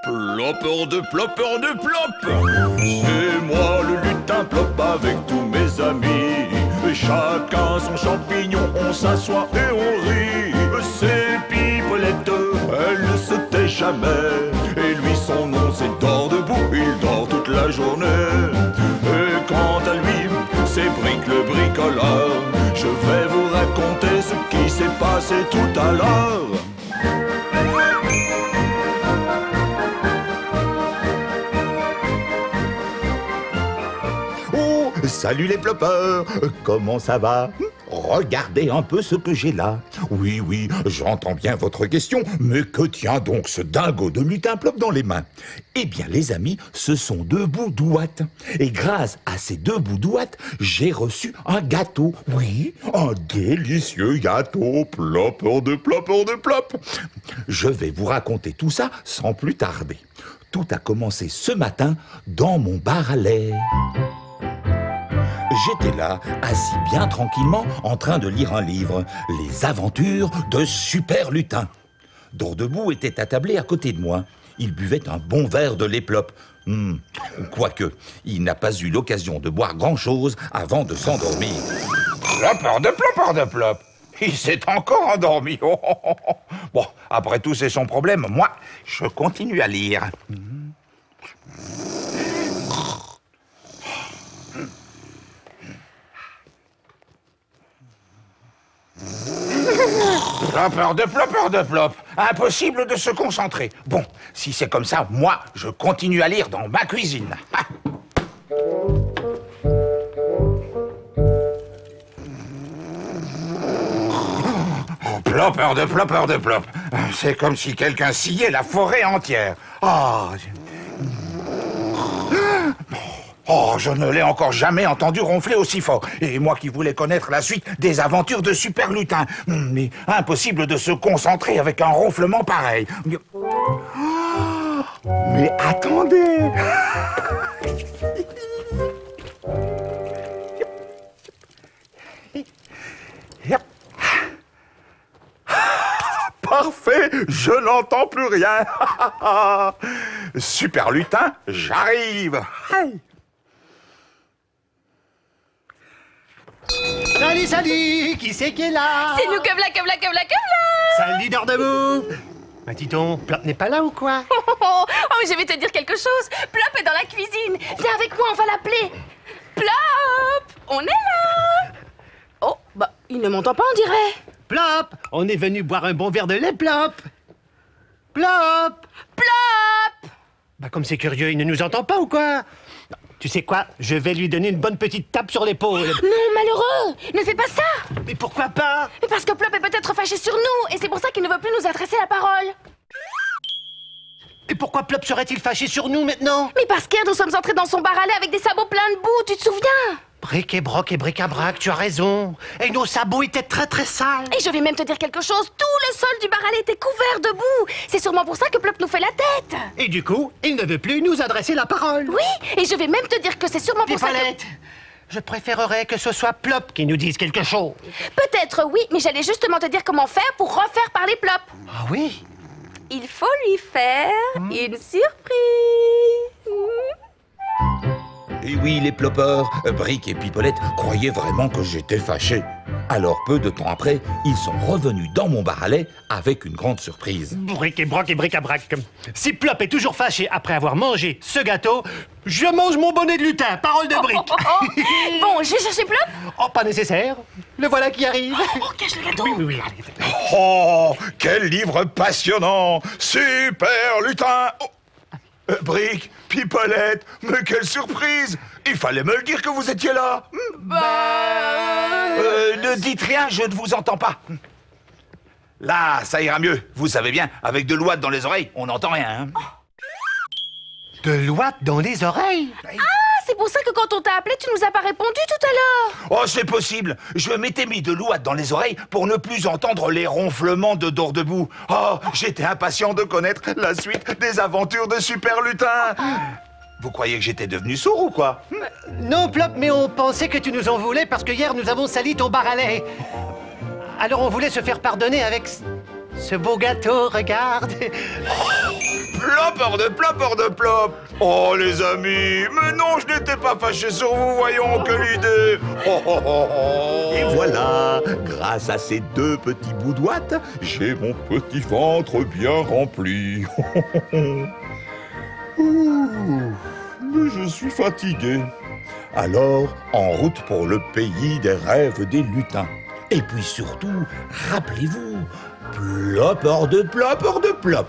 Plop, hors de plop, hors de plop. C'est moi le lutin Plop avec tous mes amis. Chacun son champignon, on s'assoit et on rit. C'est Pipolette, elle ne se tait jamais. Et lui son nom c'est Dors debout, il dort toute la journée. Et quant à lui, c'est Bric le bricoleur. Je vais vous raconter ce qui s'est passé tout à l'heure. Salut les plopeurs, comment ça va? Regardez un peu ce que j'ai là. Oui, oui, j'entends bien votre question, mais que tient donc ce dingo de lutin Plop dans les mains? Eh bien, les amis, ce sont 2 bouts d'ouate. Et grâce à ces 2 bouts d'ouate, j'ai reçu un gâteau. Oui, un délicieux gâteau. Plop, hors de plop, hors de plop. Je vais vous raconter tout ça sans plus tarder. Tout a commencé ce matin dans mon bar à lait. J'étais là, assis bien tranquillement, en train de lire un livre, Les aventures de Super Lutin. Dors debout était attablé à côté de moi. Il buvait un bon verre de lait Plop. Quoique, il n'a pas eu l'occasion de boire grand-chose avant de s'endormir. Plop, hors de plop, hors de plop. Il s'est encore endormi. Oh, oh, oh, oh. Bon, après tout, c'est son problème. Moi, je continue à lire. Plop, hors de plop. Impossible de se concentrer. Bon, si c'est comme ça, moi, je continue à lire dans ma cuisine. Plop, hors de plop. C'est comme si quelqu'un sciait la forêt entière. Oh, je ne l'ai encore jamais entendu ronfler aussi fort. Et moi qui voulais connaître la suite des aventures de Super Lutin. Mais impossible de se concentrer avec un ronflement pareil. Mais attendez. Parfait, je n'entends plus rien. Super Lutin, j'arrive. Salut, qui c'est qui est là? C'est nous, que v'là. Salut, Dors debout. Bah dis donc, Plop n'est pas là ou quoi? Oh, je vais te dire quelque chose. Plop est dans la cuisine. Viens avec moi, on va l'appeler. Plop, on est là. Oh, bah, il ne m'entend pas, on dirait. Plop, on est venu boire un bon verre de lait, Plop. Plop. Bah comme c'est curieux, il ne nous entend pas ou quoi? Tu sais quoi? Je vais lui donner une bonne petite tape sur l'épaule. Non, malheureux, ne fais pas ça. Mais pourquoi pas? Parce que Plop est peut-être fâché sur nous, et c'est pour ça qu'il ne veut plus nous adresser la parole. Et pourquoi Plop serait-il fâché sur nous maintenant? Mais parce qu'hier, nous sommes entrés dans son bar à lait avec des sabots pleins de boue, tu te souviens? Bric et broc et bric-à-brac, tu as raison. Et nos sabots étaient très très sales. Et je vais même te dire quelque chose, tout le sol du bar à lait était couvert de boue. C'est sûrement pour ça que Plop nous fait la tête. Et du coup, il ne veut plus nous adresser la parole. Oui, et je vais même te dire que c'est sûrement pour ça Pipolette, que... je préférerais que ce soit Plop qui nous dise quelque chose. Peut-être oui, mais j'allais justement te dire comment faire pour refaire parler Plop. Ah oui? Il faut lui faire une surprise. Et oui, les plopeurs, Bric et Pipolette croyaient vraiment que j'étais fâché. Alors, peu de temps après, ils sont revenus dans mon bar à lait avec une grande surprise. Bric et broc et bric-à-brac. Si Plop est toujours fâché après avoir mangé ce gâteau, je mange mon bonnet de lutin, parole de Bric. Bon, je vais chercher Plop. Oh, pas nécessaire. Le voilà qui arrive. Oh, cache le gâteau. Oui, allez. Oh, quel livre passionnant. Super Lutin. Oh. Bric, Pipolette, mais quelle surprise! Il fallait me le dire que vous étiez là. Ne dites rien, je ne vous entends pas. Là, ça ira mieux. Vous savez bien, avec de l'ouate dans les oreilles, on n'entend rien. De l'ouate dans les oreilles? C'est pour ça que quand on t'a appelé, tu nous as pas répondu tout à l'heure. Oh, c'est possible. Je m'étais mis de l'ouate dans les oreilles pour ne plus entendre les ronflements de Dors debout. Oh, j'étais impatient de connaître la suite des aventures de Super Lutin. Vous croyez que j'étais devenu sourd ou quoi? Non, Plop, mais on pensait que tu nous en voulais parce que hier, nous avons sali ton bar à lait. Alors on voulait se faire pardonner avec ce beau gâteau, regarde. Plop, hors de plop, hors de plop. Oh, les amis, mais non, je n'étais pas fâché sur vous, voyons, quelle idée. Oh, oh, oh, oh. Et voilà, grâce à ces deux petits bouts d'ouate, j'ai mon petit ventre bien rempli. Ouh, mais je suis fatigué. Alors, en route pour le pays des rêves des lutins. Et puis surtout, rappelez-vous, plop, hors de plop, hors de plop.